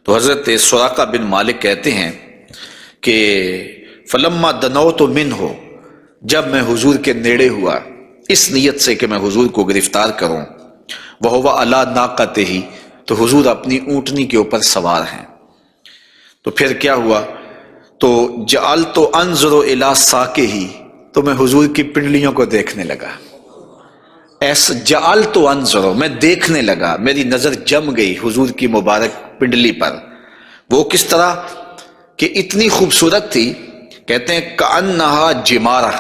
Speaker 1: تو حضرت سراقہ بن مالک کہتے ہیں کہ فلما دنوت منہ، جب میں حضور کے نیڑے ہوا اس نیت سے کہ میں حضور کو گرفتار کروں، وہو علی ناقتہ، تو حضور اپنی اونٹنی کے اوپر سوار ہیں۔ تو پھر کیا ہوا؟ تو جعلت انظر الی ساقہ، تو میں حضور کی پنڈلیوں کو دیکھنے لگا۔ ایسا جعلت انظر، میں دیکھنے لگا، میری نظر جم گئی حضور کی مبارک پنڈلی پر۔ وہ کس طرح کہ اتنی خوبصورت تھی، کہتے ہیں کأنہا جمارہ،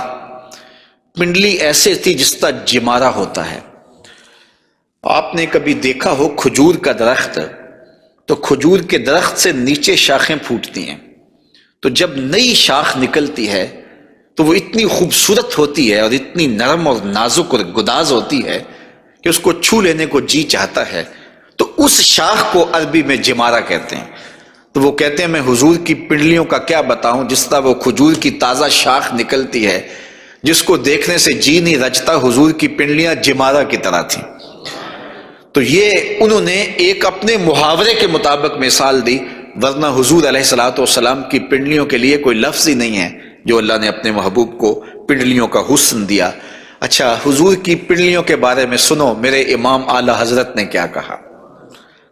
Speaker 1: پنڈلی ایسے تھی جس طرح جمارہ ہوتا ہے۔ آپ نے کبھی دیکھا ہو کھجور کا درخت، تو کھجور کے درخت سے نیچے شاخیں پھوٹتی ہیں، تو جب نئی شاخ نکلتی ہے تو وہ اتنی خوبصورت ہوتی ہے اور اتنی نرم اور نازک اور گداز ہوتی ہے کہ اس کو چھو لینے کو جی چاہتا ہے۔ تو اس شاخ کو عربی میں جمارہ کہتے ہیں۔ تو وہ کہتے ہیں میں حضور کی پنڈلیوں کا کیا بتاؤں، جس طرح وہ کھجور کی تازہ شاخ نکلتی ہے جس کو دیکھنے سے جی نہیں رجتا، حضور کی پنڈلیاں جمارہ کی طرح تھیں۔ تو یہ انہوں نے ایک اپنے محاورے کے مطابق مثال دی، ورنہ حضور علیہ الصلوۃ والسلام کی پنڈلیوں کے لیے کوئی لفظ ہی نہیں ہے جو اللہ نے اپنے محبوب کو پنڈلیوں کا حسن دیا۔ اچھا، حضور کی پنڈلیوں کے بارے میں سنو میرے امام اعلی حضرت نے کیا کہا،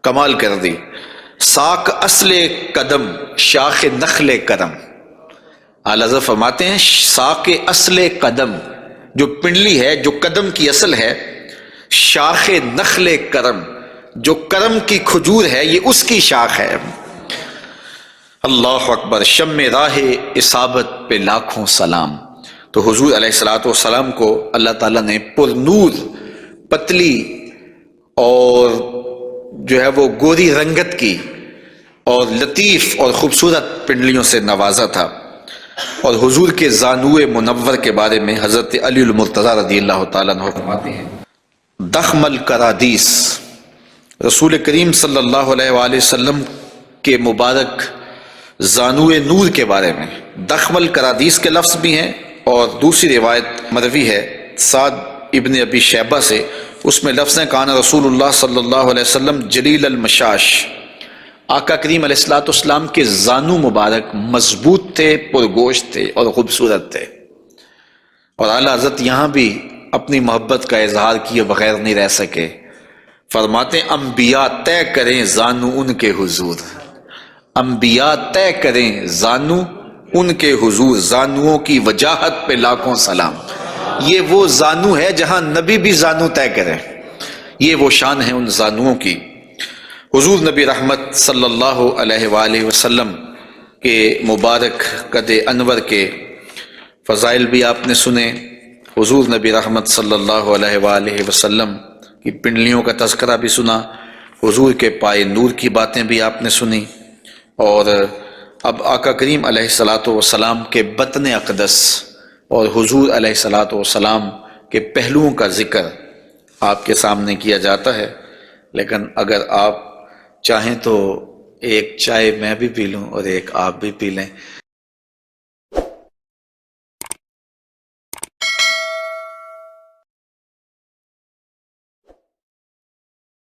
Speaker 1: کمال کر دی۔ ساک اصل قدم شاخ نخل کرم، اعلی حضرت فرماتے ہیں ساک اصل قدم، جو پنڈلی ہے، جو قدم کی اصل ہے، شاخ نخل کرم، جو کرم کی کھجور ہے، یہ اس کی شاخ ہے۔ اللہ اکبر، شم راہ اصابت پہ لاکھوں سلام۔ تو حضور علیہ الصلوۃ والسلام کو اللہ تعالیٰ نے پر نور، پتلی اور جو ہے وہ گوری رنگت کی اور لطیف اور خوبصورت پنڈلیوں سے نوازا تھا۔ اور حضور کے زانوئے منور کے بارے میں حضرت علی المرتضیٰ رضی اللہ تعالیٰ عنہ فرماتے ہیں دخم الکرادیس، رسول کریم صلی اللہ علیہ وآلہ وسلم کے مبارک زانوئے نور کے بارے میں دخم الکرادیس کے لفظ بھی ہیں، اور دوسری روایت مروی ہے سعد ابن ابی شیبہ سے، اس میں لفظ ہیں کان رسول اللہ صلی اللہ علیہ وسلم جلیل المشاش، آقا کریم علیہ الصلوۃ والسلام کے زانو مبارک مضبوط تھے، پرگوشت تھے اور خوبصورت تھے۔ اور اعلیٰ حضرت یہاں بھی اپنی محبت کا اظہار کیے بغیر نہیں رہ سکے، فرماتے ہیں انبیاء طے کریں زانو ان کے حضور، انبیاء طے کریں زانو ان کے حضور، زانوؤں کی وجاہت پہ لاکھوں سلام۔ یہ وہ زانو ہے جہاں نبی بھی زانو طے کرے، یہ وہ شان ہے ان زانوؤں کی۔ حضور نبی رحمت صلی اللہ علیہ وآلہ وسلم کے مبارک قد انور کے فضائل بھی آپ نے سنے، حضور نبی رحمت صلی اللہ علیہ وآلہ وسلم کی پنڈلیوں کا تذکرہ بھی سنا، حضور کے پائے نور کی باتیں بھی آپ نے سنی، اور اب آقا کریم علیہ الصلوۃ والسلام کے بطن اقدس اور حضور علیہ الصلوۃ والسلام کے پہلوؤں کا ذکر آپ کے سامنے کیا جاتا ہے۔ لیکن اگر آپ چاہیں تو ایک چائے میں بھی پی لوں اور ایک آپ بھی پی لیں۔